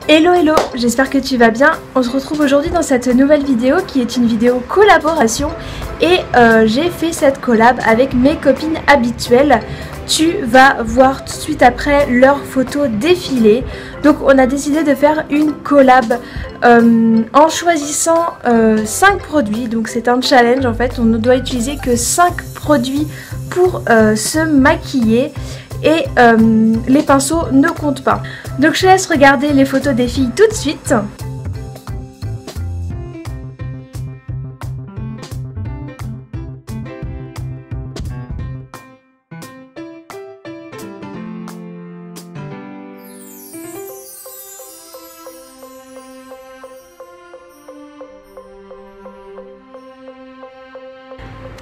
Hello hello, j'espère que tu vas bien. On se retrouve aujourd'hui dans cette nouvelle vidéo qui est une vidéo collaboration et j'ai fait cette collab avec mes copines habituelles. Tu vas voir tout de suite après leurs photos défiler. Donc on a décidé de faire une collab en choisissant 5 produits. Donc c'est un challenge en fait, on ne doit utiliser que 5 produits pour se maquiller. Et les pinceaux ne comptent pas. Donc je te laisse regarder les photos des filles tout de suite.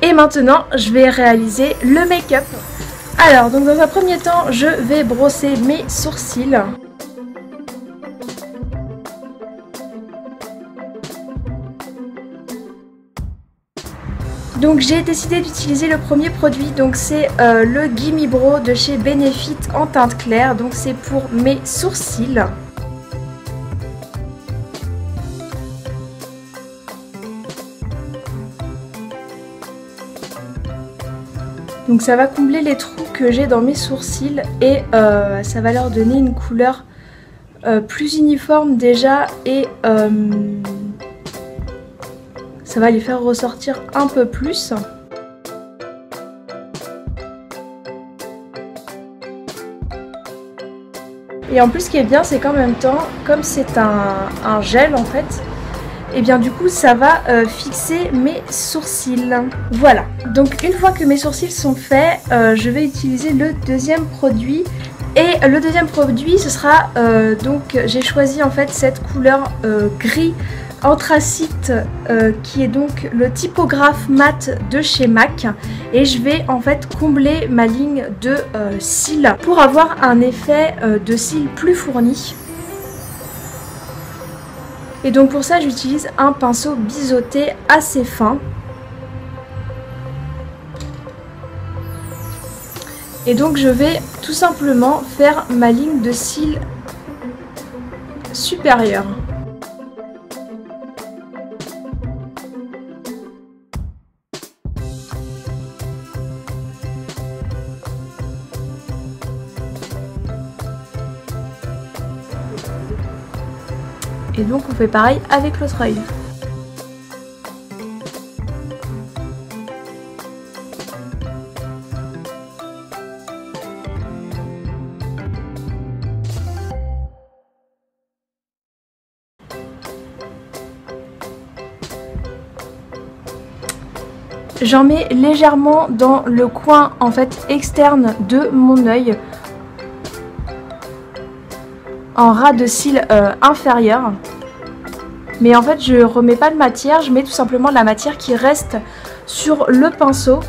Et maintenant, je vais réaliser le make-up. Alors, donc dans un premier temps, je vais brosser mes sourcils. Donc j'ai décidé d'utiliser le premier produit, donc c'est le Gimme Brow de chez Benefit en teinte claire, donc c'est pour mes sourcils. Donc ça va combler les trous que j'ai dans mes sourcils et ça va leur donner une couleur plus uniforme déjà et ça va les faire ressortir un peu plus. Et en plus ce qui est bien c'est qu'en même temps, comme c'est un gel en fait, et bien du coup ça va fixer mes sourcils. Voilà, donc une fois que mes sourcils sont faits, je vais utiliser le deuxième produit. Et le deuxième produit ce sera, donc j'ai choisi en fait cette couleur gris anthracite qui est donc le typographe mat de chez MAC. Et je vais en fait combler ma ligne de cils pour avoir un effet de cils plus fourni. Et donc pour ça j'utilise un pinceau biseauté assez fin. Et donc je vais tout simplement faire ma ligne de cils supérieure. Et donc on fait pareil avec l'autre œil. J'en mets légèrement dans le coin en fait externe de mon œil, en ras de cils inférieur. Mais en fait je remets pas de matière, je mets tout simplement la matière qui reste sur le pinceau.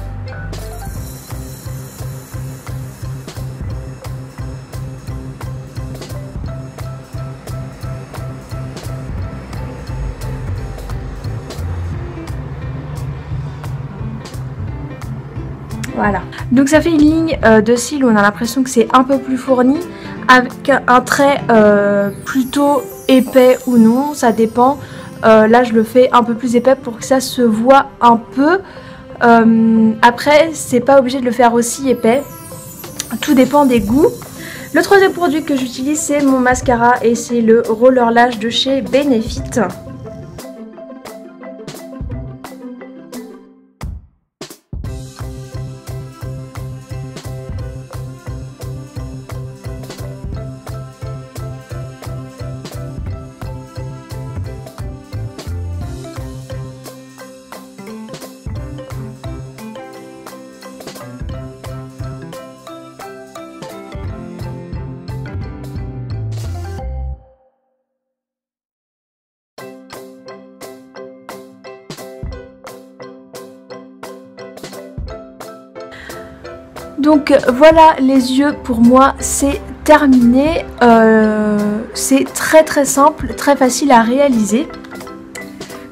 Voilà, donc ça fait une ligne de cils où on a l'impression que c'est un peu plus fourni, avec un trait plutôt épais ou non, ça dépend. Là je le fais un peu plus épais pour que ça se voit un peu. Après c'est pas obligé de le faire aussi épais, tout dépend des goûts. Le troisième produit que j'utilise c'est mon mascara et c'est le Roller Lash de chez Benefit. Donc voilà, les yeux pour moi c'est terminé. C'est très simple, très facile à réaliser.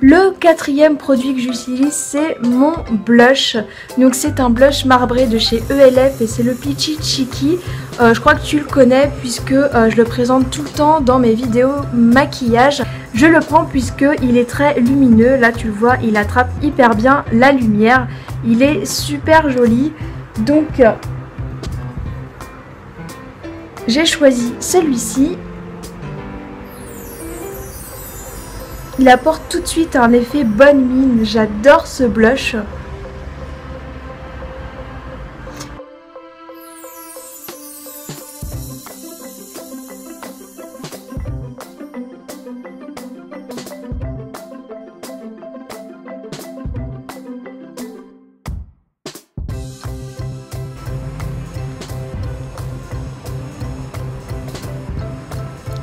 Le quatrième produit que j'utilise c'est mon blush. Donc c'est un blush marbré de chez ELF et c'est le Peachy Cheeky Je crois que tu le connais puisque je le présente tout le temps dans mes vidéos maquillage. Je le prends puisqu'il est très lumineux. Là tu le vois, il attrape hyper bien la lumière. Il est super joli. Donc j'ai choisi celui-ci. Il apporte tout de suite un effet bonne mine. J'adore ce blush.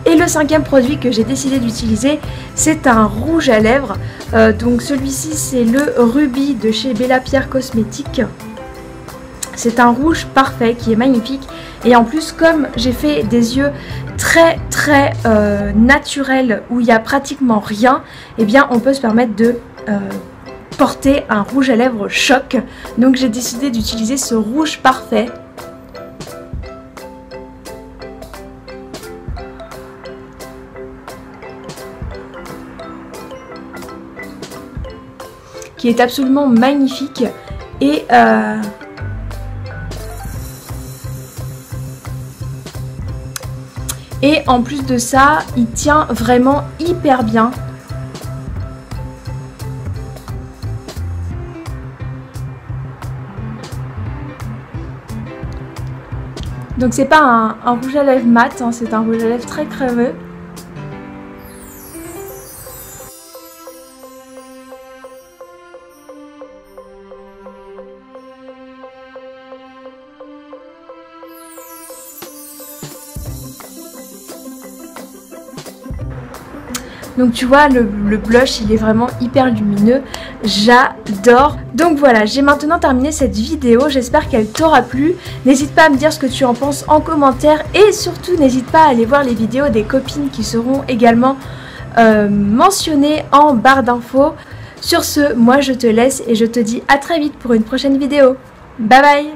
Et le cinquième produit que j'ai décidé d'utiliser, c'est un rouge à lèvres. Donc celui-ci, c'est le Ruby de chez Bella Pierre Cosmétiques. C'est un rouge parfait qui est magnifique. Et en plus, comme j'ai fait des yeux très naturels où il n'y a pratiquement rien, eh bien on peut se permettre de porter un rouge à lèvres choc. Donc j'ai décidé d'utiliser ce rouge parfait. Qui est absolument magnifique et en plus de ça, il tient vraiment hyper bien. Donc c'est pas un rouge à lèvres mat, hein, c'est un rouge à lèvres très crémeux. Donc tu vois, le blush, il est vraiment hyper lumineux. J'adore. Donc voilà, j'ai maintenant terminé cette vidéo. J'espère qu'elle t'aura plu. N'hésite pas à me dire ce que tu en penses en commentaire. Et surtout, n'hésite pas à aller voir les vidéos des copines qui seront également mentionnées en barre d'infos. Sur ce, moi je te laisse et je te dis à très vite pour une prochaine vidéo. Bye bye!